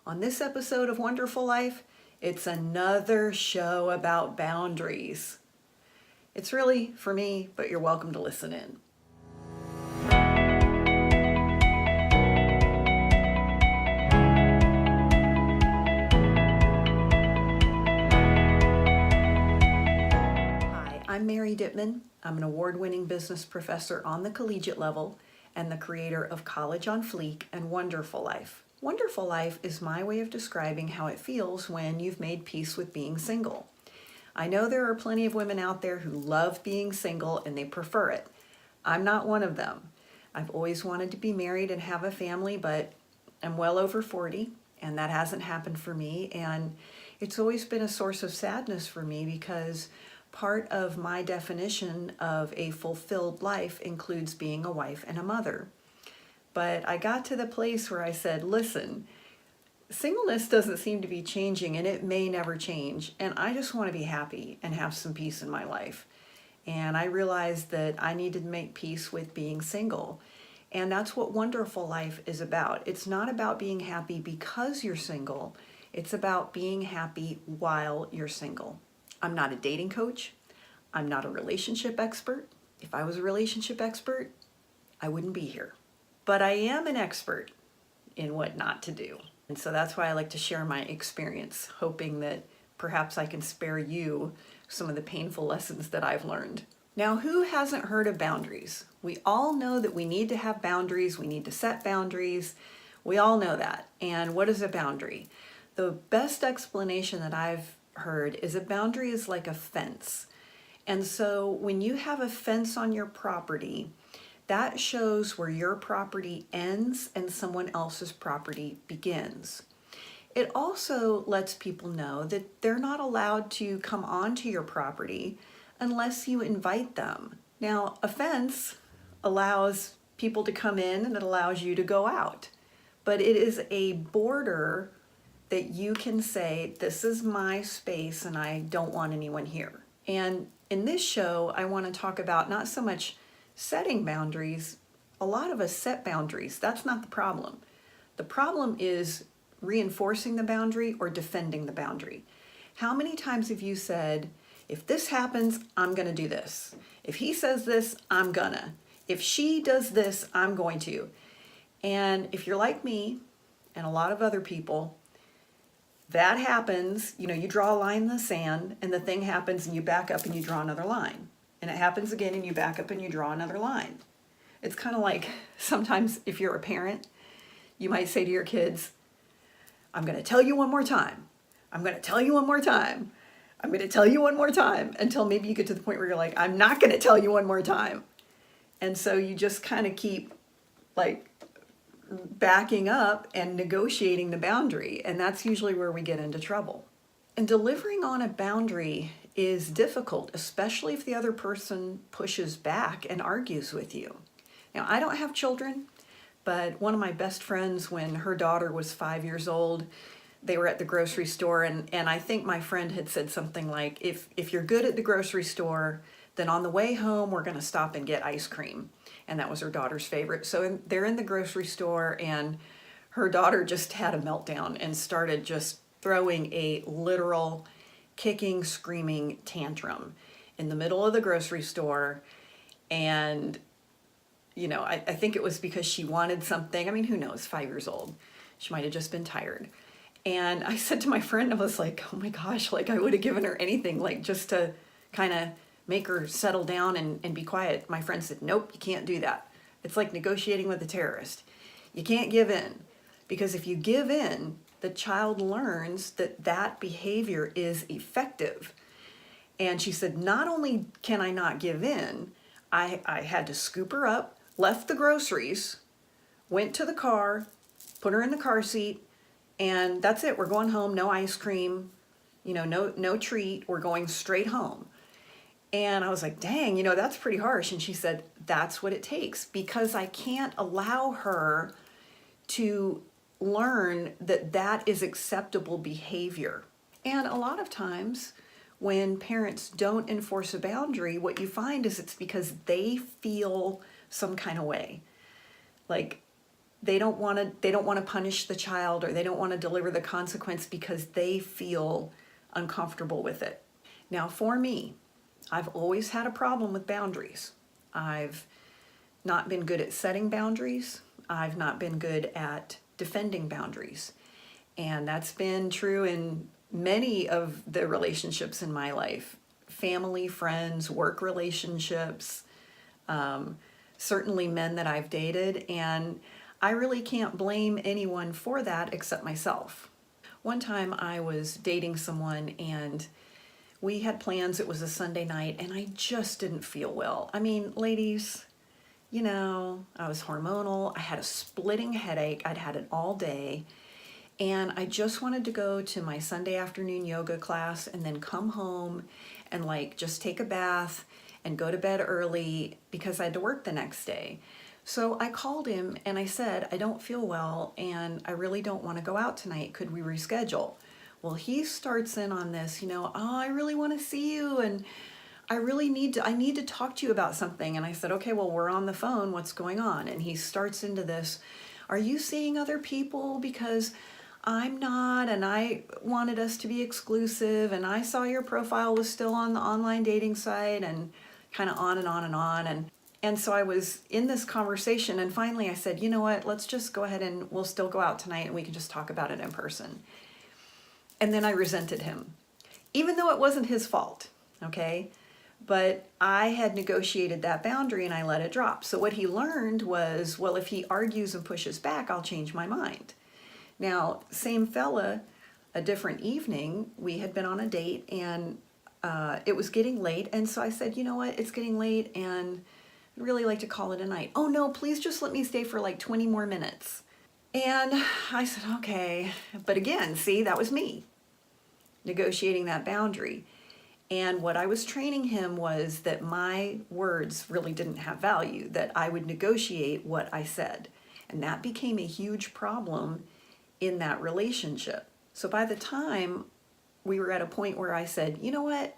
On this episode of Wonderful Life, it's another show about boundaries. It's really for me, but you're welcome to listen in. Hi, I'm Mary Dittman. I'm an award-winning business professor on the collegiate level and the creator of College on Fleek and One-Derful Life. Wonderful Life is my way of describing how it feels when you've made peace with being single. I know there are plenty of women out there who love being single and they prefer it. I'm not one of them. I've always wanted to be married and have a family, but I'm well over 40 and that hasn't happened for me. And it's always been a source of sadness for me because part of my definition of a fulfilled life includes being a wife and a mother. But I got to the place where I said, listen, singleness doesn't seem to be changing and it may never change. And I just want to be happy and have some peace in my life. And I realized that I needed to make peace with being single. And that's what Wonderful Life is about. It's not about being happy because you're single. It's about being happy while you're single. I'm not a dating coach. I'm not a relationship expert. If I was a relationship expert, I wouldn't be here. But I am an expert in what not to do. And so that's why I like to share my experience, hoping that perhaps I can spare you some of the painful lessons that I've learned. Now, who hasn't heard of boundaries? We all know that we need to have boundaries. We need to set boundaries. We all know that. And what is a boundary? The best explanation that I've heard is a boundary is like a fence. And so when you have a fence on your property, that shows where your property ends and someone else's property begins. It also lets people know that they're not allowed to come onto your property unless you invite them. Now, a fence allows people to come in and it allows you to go out. But it is a border that you can say, this is my space and I don't want anyone here. And in this show, I want to talk about not so much setting boundaries. A lot of us set boundaries. That's not the problem. The problem is reinforcing the boundary or defending the boundary. How many times have you said, if this happens, I'm going to do this. If he says this, I'm gonna. If she does this, I'm going to. And if you're like me and a lot of other people, that happens, you draw a line in the sand and the thing happens and you back up and you draw another line. And it happens again and you back up and you draw another line. It's kind of like sometimes if you're a parent, you might say to your kids, I'm going to tell you one more time. I'm going to tell you one more time. I'm going to tell you one more time until maybe you get to the point where you're like, I'm not going to tell you one more time. And so you just kind of keep like backing up and negotiating the boundary. And that's usually where we get into trouble. And delivering on a boundary is difficult, especially if the other person pushes back and argues with you. Now, I don't have children, but one of my best friends, when her daughter was 5 years old, they were at the grocery store, and I think my friend had said something like, if you're good at the grocery store, then on the way home, we're going to stop and get ice cream. And that was her daughter's favorite. So they're in the grocery store, and her daughter just had a meltdown and started just throwing a literal kicking, screaming tantrum in the middle of the grocery store. And, I think it was because she wanted something. I mean, who knows, 5 years old. She might have just been tired. And I said to my friend, I was like, oh my gosh, like I would have given her anything, like just to kind of make her settle down and be quiet. My friend said, nope, you can't do that. It's like negotiating with a terrorist. You can't give in, because if you give in, the child learns that that behavior is effective. And she said, not only can I not give in, I had to scoop her up, left the groceries, went to the car, put her in the car seat, and that's it. We're going home. No ice cream, no treat. We're going straight home. And I was like, dang, that's pretty harsh. And she said, that's what it takes, because I can't allow her to learn that that is acceptable behavior. And a lot of times when parents don't enforce a boundary, what you find is it's because they feel some kind of way. Like they don't want to punish the child, or they don't want to deliver the consequence because they feel uncomfortable with it. Now, for me, I've always had a problem with boundaries. I've not been good at setting boundaries. I've not been good at defending boundaries. And that's been true in many of the relationships in my life: family, friends, work relationships, certainly men that I've dated. And I really can't blame anyone for that except myself. One time I was dating someone and we had plans. It was a Sunday night and I just didn't feel well. I mean, ladies, I was hormonal. I had a splitting headache. I'd had it all day. And I just wanted to go to my Sunday afternoon yoga class and then come home and just take a bath and go to bed early because I had to work the next day. So I called him and I said, I don't feel well and I really don't want to go out tonight. Could we reschedule? Well, he starts in on this, oh, I really want to see you and I need to talk to you about something. And I said, okay, well, we're on the phone. What's going on? And he starts into this, are you seeing other people? Because I'm not, and I wanted us to be exclusive, and I saw your profile was still on the online dating site, and kind of on and on and on. And so I was in this conversation, and finally I said, you know what, let's just go ahead and we'll still go out tonight and we can just talk about it in person. And then I resented him, even though it wasn't his fault, okay? But I had negotiated that boundary and I let it drop. So what he learned was, well, if he argues and pushes back, I'll change my mind. Now, same fella, a different evening, we had been on a date and it was getting late. And so I said, you know what, it's getting late and I'd really like to call it a night. Oh no, please just let me stay for 20 more minutes. And I said, okay. But again, see, that was me negotiating that boundary. And what I was training him was that my words really didn't have value, that I would negotiate what I said. And that became a huge problem in that relationship. So by the time we were at a point where I said, you know what,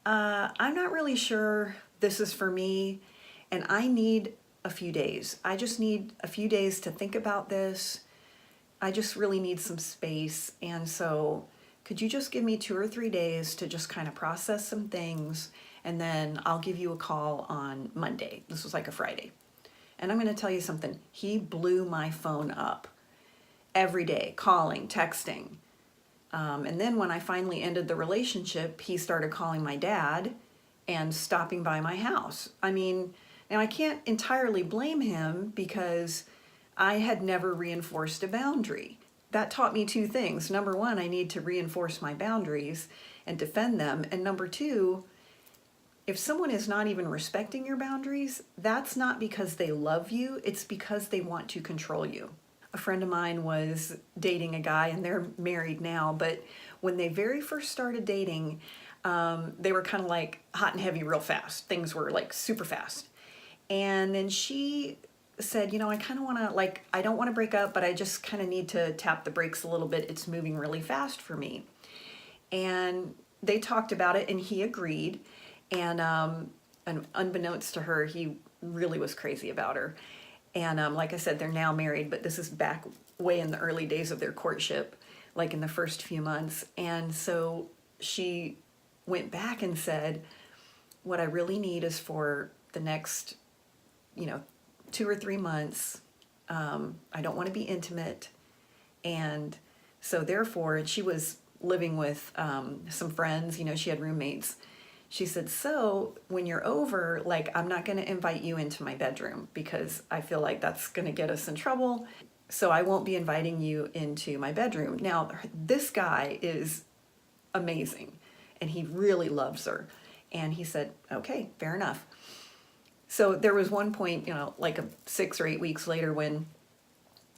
I'm not really sure this is for me, and I need a few days. I just need a few days to think about this. I just really need some space. And so could you just give me 2 or 3 days to just kind of process some things, and then I'll give you a call on Monday. This was like a Friday. And I'm going to tell you something. He blew my phone up every day, calling, texting. And then when I finally ended the relationship, he started calling my dad and stopping by my house. I mean, now I can't entirely blame him because I had never reinforced a boundary. That taught me 2 things. Number 1, I need to reinforce my boundaries and defend them. And number 2, if someone is not even respecting your boundaries, that's not because they love you, it's because they want to control you. A friend of mine was dating a guy, and they're married now, but when they very first started dating, they were kind of hot and heavy real fast. Things were super fast. And then she said, I kind of want to, I don't want to break up, but I just kind of need to tap the brakes a little bit. It's moving really fast for me. And they talked about it, and he agreed. And unbeknownst to her, he really was crazy about her. And like I said, they're now married, but this is back way in the early days of their courtship, in the first few months. And so she went back and said, what I really need is for the next, 2 or 3 months, I don't want to be intimate. And so therefore, she was living with some friends, she had roommates. She said, so when you're over, I'm not going to invite you into my bedroom because I feel like that's going to get us in trouble. So I won't be inviting you into my bedroom. Now, this guy is amazing and he really loves her. And he said, okay, fair enough. So there was one point, 6 or 8 weeks later when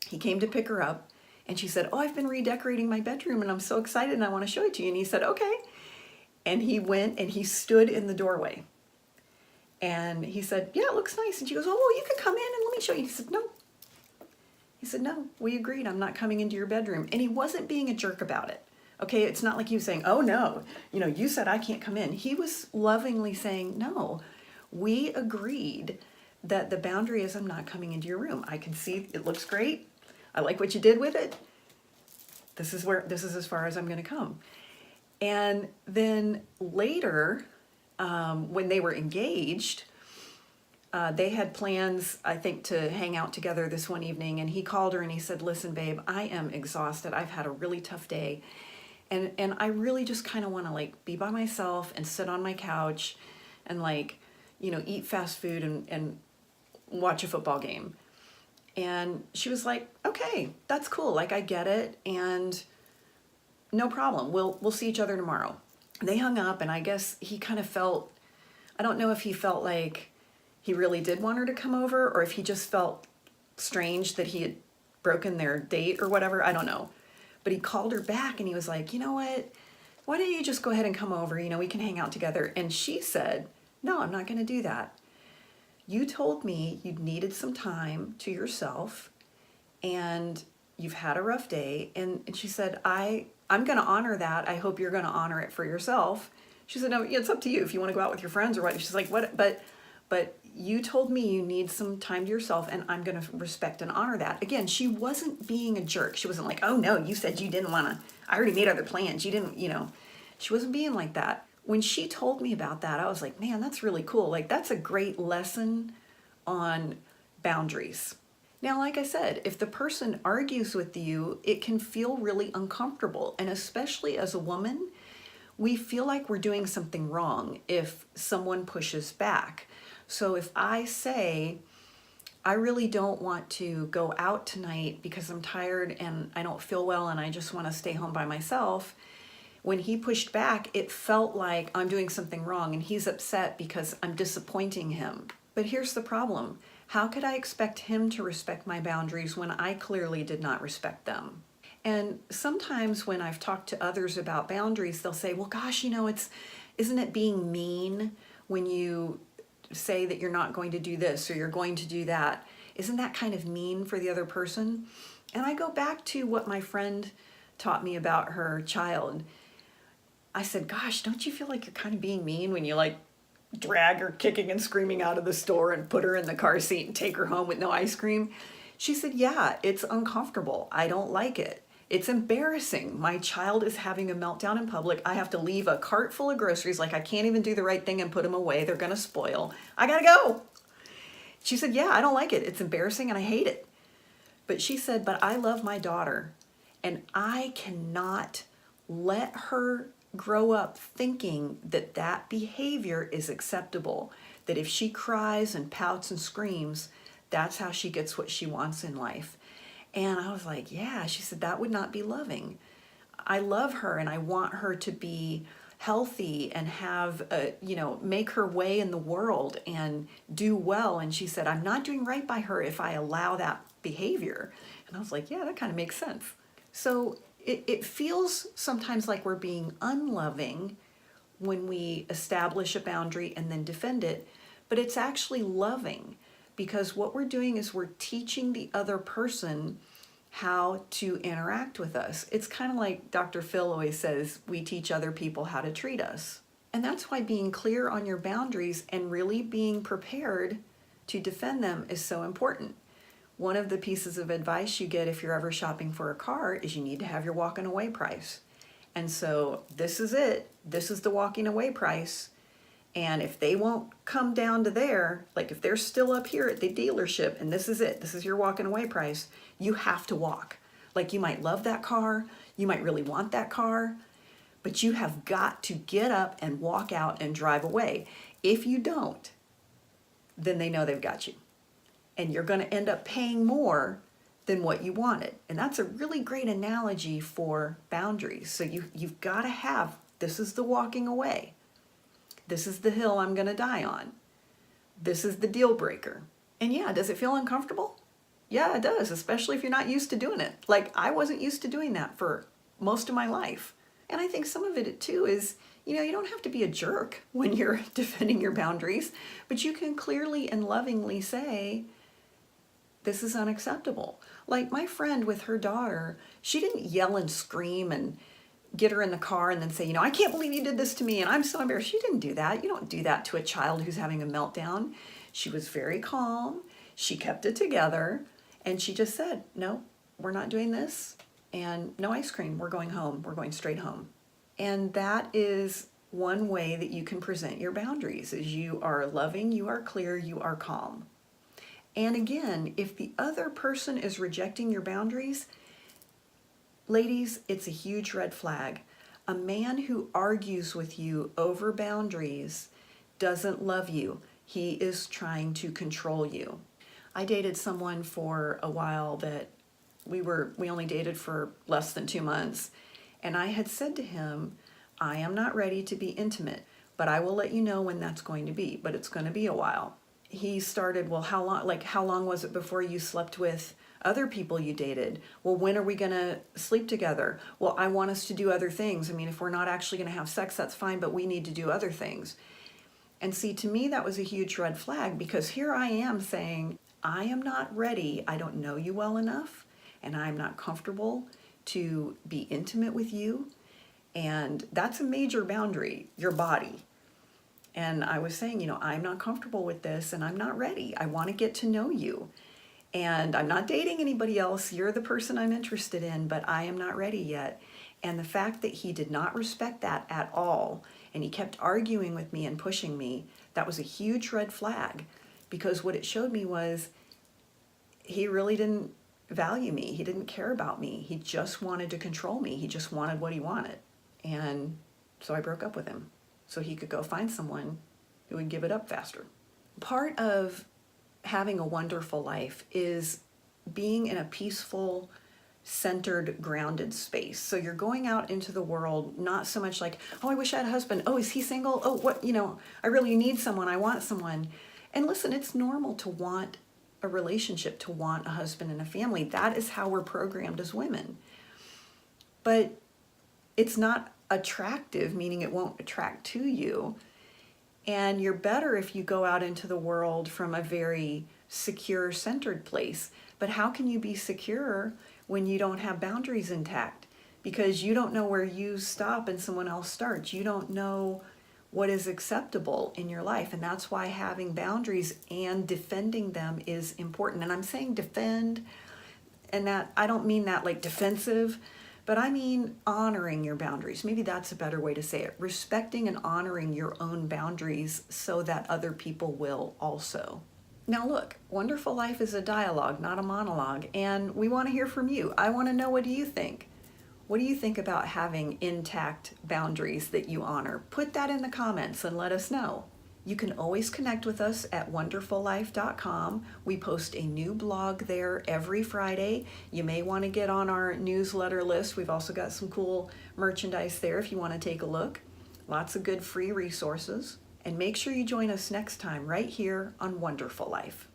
he came to pick her up and she said, oh, I've been redecorating my bedroom and I'm so excited and I want to show it to you. And he said, okay. And he went and he stood in the doorway. And he said, yeah, it looks nice. And she goes, oh, well, you can come in and let me show you. He said, no. He said, no, we agreed. I'm not coming into your bedroom. And he wasn't being a jerk about it. Okay, it's not like he was saying, oh, no, you said I can't come in. He was lovingly saying, no, we agreed that the boundary is I'm not coming into your room. I can see it looks great. I like what you did with it. This is as far as I'm going to come. And then later, when they were engaged, they had plans, I think, to hang out together this one evening. And he called her and he said, listen, babe, I am exhausted. I've had a really tough day. And I really just kind of want to like be by myself and sit on my couch and like, eat fast food and watch a football game. And she was like, okay, that's cool. Like, I get it. And no problem. We'll see each other tomorrow. They hung up, and I guess he kind of felt, I don't know if he felt like he really did want her to come over or if he just felt strange that he had broken their date or whatever. I don't know. But he called her back and he was like, you know what? Why don't you just go ahead and come over? We can hang out together. And she said, no, I'm not going to do that. You told me you needed some time to yourself and you've had a rough day. And she said, I'm going to honor that. I hope you're going to honor it for yourself. She said, no, it's up to you if you want to go out with your friends or what. She's like, what? But you told me you need some time to yourself and I'm going to respect and honor that. Again, she wasn't being a jerk. She wasn't like, oh no, you said you didn't want to, I already made other plans. You didn't, she wasn't being like that. When she told me about that, I was like, man, that's really cool. Like, that's a great lesson on boundaries. Now, like I said, if the person argues with you, it can feel really uncomfortable. And especially as a woman, we feel like we're doing something wrong if someone pushes back. So if I say, I really don't want to go out tonight because I'm tired and I don't feel well and I just want to stay home by myself, when he pushed back, it felt like I'm doing something wrong and he's upset because I'm disappointing him. But here's the problem. How could I expect him to respect my boundaries when I clearly did not respect them? And sometimes when I've talked to others about boundaries, they'll say, well, gosh, isn't it being mean when you say that you're not going to do this or you're going to do that? Isn't that kind of mean for the other person? And I go back to what my friend taught me about her child. I said, gosh, don't you feel like you're kind of being mean when you like drag her kicking and screaming out of the store and put her in the car seat and take her home with no ice cream? She said, yeah, it's uncomfortable. I don't like it. It's embarrassing. My child is having a meltdown in public. I have to leave a cart full of groceries. Like, I can't even do the right thing and put them away. They're going to spoil. I got to go. She said, yeah, I don't like it. It's embarrassing and I hate it. But she said, but I love my daughter and I cannot let her grow up thinking that that behavior is acceptable. That if she cries and pouts and screams, that's how she gets what she wants in life. And I was like, yeah. She said, that would not be loving. I love her and I want her to be healthy and have, make her way in the world and do well. And she said, I'm not doing right by her if I allow that behavior. And I was like, yeah, that kind of makes sense. So it feels sometimes like we're being unloving when we establish a boundary and then defend it, but it's actually loving. Because what we're doing is we're teaching the other person how to interact with us. It's kind of like Dr. Phil always says, we teach other people how to treat us. And that's why being clear on your boundaries and really being prepared to defend them is so important. One of the pieces of advice you get if you're ever shopping for a car is you need to have your walking away price. And so this is it. This is the walking away price. And if they won't come down to there, like if they're still up here at the dealership and this is it, this is your walking away price, you have to walk. Like, you might love that car, you might really want that car, but you have got to get up and walk out and drive away. If you don't, then they know they've got you. And you're going to end up paying more than what you wanted. And that's a really great analogy for boundaries. So you've got to have, this is the walking away. This is the hill I'm going to die on. This is the deal breaker. And yeah, does it feel uncomfortable? Yeah, it does, especially if you're not used to doing it. Like, I wasn't used to doing that for most of my life. And I think some of it too is, you don't have to be a jerk when you're defending your boundaries, but you can clearly and lovingly say, this is unacceptable. Like my friend with her daughter, she didn't yell and scream and get her in the car and then say, I can't believe you did this to me and I'm so embarrassed. She didn't do that. You don't do that to a child who's having a meltdown. She was very calm. She kept it together. And she just said, no, we're not doing this. And no ice cream. We're going home. We're going straight home. And that is one way that you can present your boundaries, is you are loving, you are clear, you are calm. And again, if the other person is rejecting your boundaries, ladies, it's a huge red flag. A man who argues with you over boundaries doesn't love you. He is trying to control you. I dated someone for a while that we only dated for less than 2 months. And I had said to him, I am not ready to be intimate, but I will let you know when that's going to be, but it's going to be a while. He started, well, how long was it before you slept with other people you dated? Well, when are we going to sleep together? Well, I want us to do other things. I mean, if we're not actually going to have sex, that's fine, but we need to do other things. And see, to me, that was a huge red flag, because here I am saying, I am not ready. I don't know you well enough, and I'm not comfortable to be intimate with you. And that's a major boundary, your body. And I was saying, I'm not comfortable with this, and I'm not ready. I want to get to know you. And I'm not dating anybody else. You're the person I'm interested in, but I am not ready yet. And the fact that he did not respect that at all, and he kept arguing with me and pushing me, that was a huge red flag, because what it showed me was he really didn't value me. He didn't care about me. He just wanted to control me. He just wanted what he wanted. And so I broke up with him so he could go find someone who would give it up faster. Part of having a wonderful life is being in a peaceful, centered, grounded space. So you're going out into the world, not so much like, oh, I wish I had a husband. Oh, is he single? Oh, what, I really need someone. I want someone. And listen, it's normal to want a relationship, to want a husband and a family. That is how we're programmed as women. But it's not attractive, meaning it won't attract to you. And you're better if you go out into the world from a very secure, centered place. But how can you be secure when you don't have boundaries intact? Because you don't know where you stop and someone else starts. You don't know what is acceptable in your life. And that's why having boundaries and defending them is important. And I'm saying defend, and that I don't mean that like defensive, but I mean honoring your boundaries. Maybe that's a better way to say it. Respecting and honoring your own boundaries so that other people will also. Now look, Wonderful Life is a dialogue, not a monologue, and we want to hear from you. I want to know, what do you think? What do you think about having intact boundaries that you honor? Put that in the comments and let us know. You can always connect with us at wonderfullife.com. We post a new blog there every Friday. You may want to get on our newsletter list. We've also got some cool merchandise there if you want to take a look. Lots of good free resources. And make sure you join us next time right here on Wonderful Life.